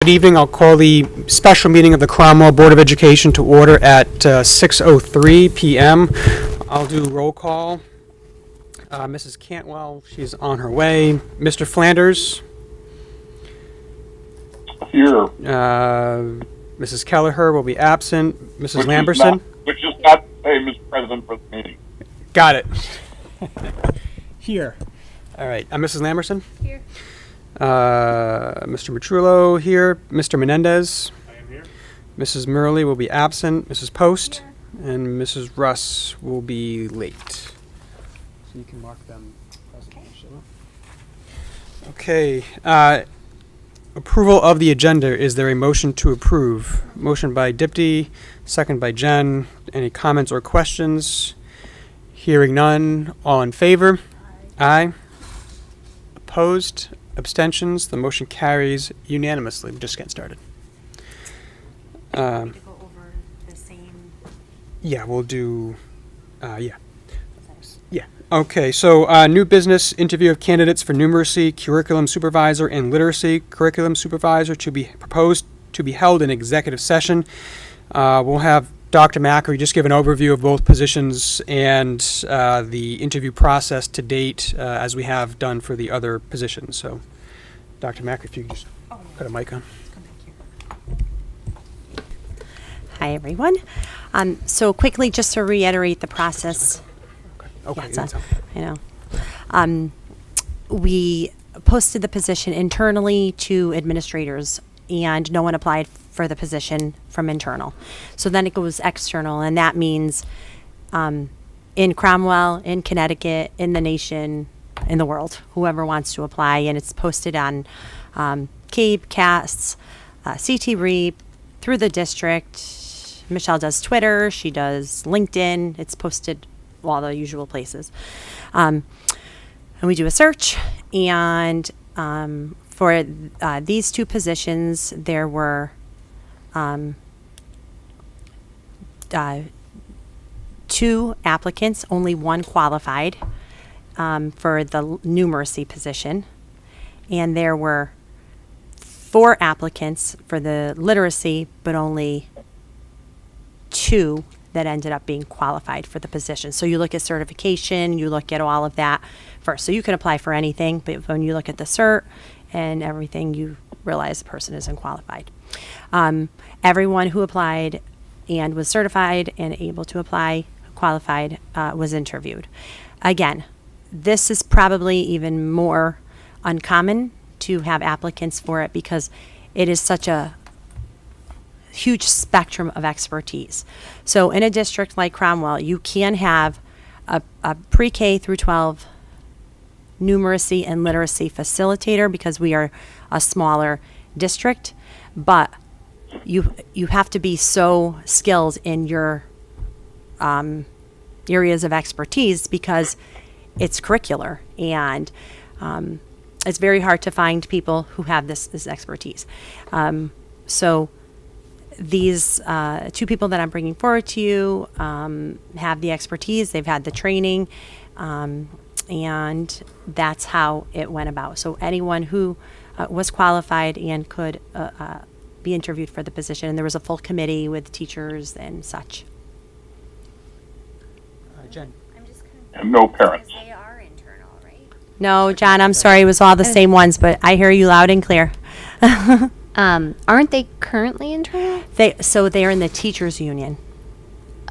Good evening. I'll call the special meeting of the Cromwell Board of Education to order at 6:03 p.m. I'll do roll call. Mrs. Cantwell, she's on her way. Mr. Flanders. Here. Mrs. Kelleher will be absent. Mrs. Lamberson. Which is not the same as present for the meeting. Got it. Here. All right. Mrs. Lamberson. Here. Mr. Matrullo here. Mr. Menendez. I am here. Mrs. Murley will be absent. Mrs. Post. Here. And Mrs. Russ will be late. So you can mark them present. Okay. Approval of the agenda. Is there a motion to approve? Motion by Dipty, second by Jen. Any comments or questions? Hearing none. All in favor? Aye. Opposed? Abstentions? The motion carries unanimously. We're just getting started. To go over the same. Yeah, we'll do, yeah. Yeah. Okay, so new business interview of candidates for numeracy, curriculum supervisor, and literacy curriculum supervisor to be proposed to be held in executive session. We'll have Dr. Macri just give an overview of both positions and the interview process to date as we have done for the other positions. So, Dr. Macri, if you could just put a mic on. Hi, everyone. So quickly, just to reiterate the process. Okay. Yeah, I know. We posted the position internally to administrators, and no one applied for the position from internal. So then it goes external, and that means in Cromwell, in Connecticut, in the nation, in the world, whoever wants to apply, and it's posted on CAPE, CAST, CT REAP, through the district. Michelle does Twitter, she does LinkedIn, it's posted all the usual places. And we do a search, and for these two positions, there were two applicants, only one qualified for the numeracy position, and there were 4 applicants for the literacy, but only 2 that ended up being qualified for the position. So you look at certification, you look at all of that first. So you can apply for anything, but when you look at the cert and everything, you realize the person isn't qualified. Everyone who applied and was certified and able to apply, qualified, was interviewed. Again, this is probably even more uncommon to have applicants for it because it is such a huge spectrum of expertise. So in a district like Cromwell, you can have a pre-K through 12 numeracy and literacy facilitator because we are a smaller district, but you have to be so skilled in your areas of expertise because it's curricular, and it's very hard to find people who have this expertise. So these 2 people that I'm bringing forward to you have the expertise, they've had the training, and that's how it went about. So anyone who was qualified and could be interviewed for the position, and there was a full committee with teachers and such. Jen. I'm just And no parents. They are internal, right? No, John, I'm sorry, it was all the same ones, but I hear you loud and clear. Aren't they currently internal? They're in the teachers union,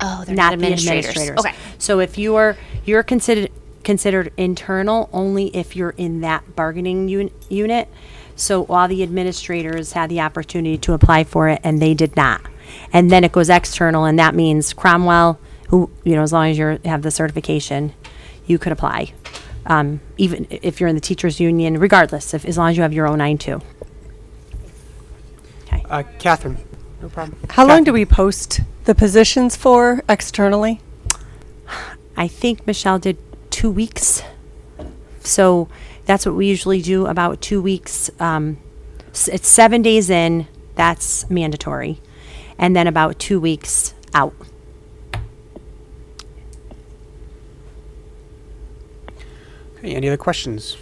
Oh, they're not not the administrators. administrators. Okay. So if you're considered internal only if you're in that bargaining unit. So all the administrators had the opportunity to apply for it, and they did not. And then it goes external, and that means Cromwell, who, as long as you have the certification, you could apply. Even if you're in the teachers union, regardless, as long as you have your 092. Okay. Catherine. No problem. How long do we post the positions for externally? I think Michelle did 2 weeks. So that's what we usually do, about 2 weeks. It's 7 days in, that's mandatory. And then about 2 weeks out. Okay, any other questions?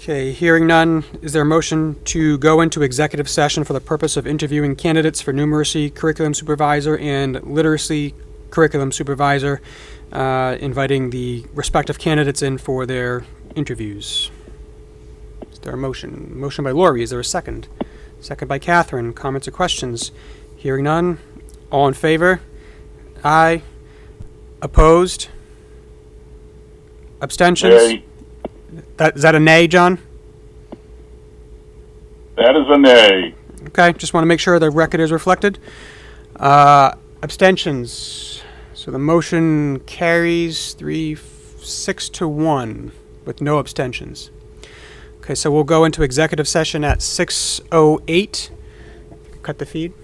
Okay, hearing none, is there a motion to go into executive session for the purpose of interviewing candidates for numeracy curriculum supervisor and literacy curriculum supervisor, inviting the respective candidates in for their interviews? Is there a motion? Motion by Lori, is there a second? Second by Catherine. Comments or questions? Hearing none, all in favor? Aye. Opposed? Abstentions? Nay. Is that a nay, John? That is a nay. Okay, just want to make sure the record is reflected. Abstentions. So the motion carries 6-1 with no abstentions. Okay, so we'll go into executive session at 6:08. Cut the feed.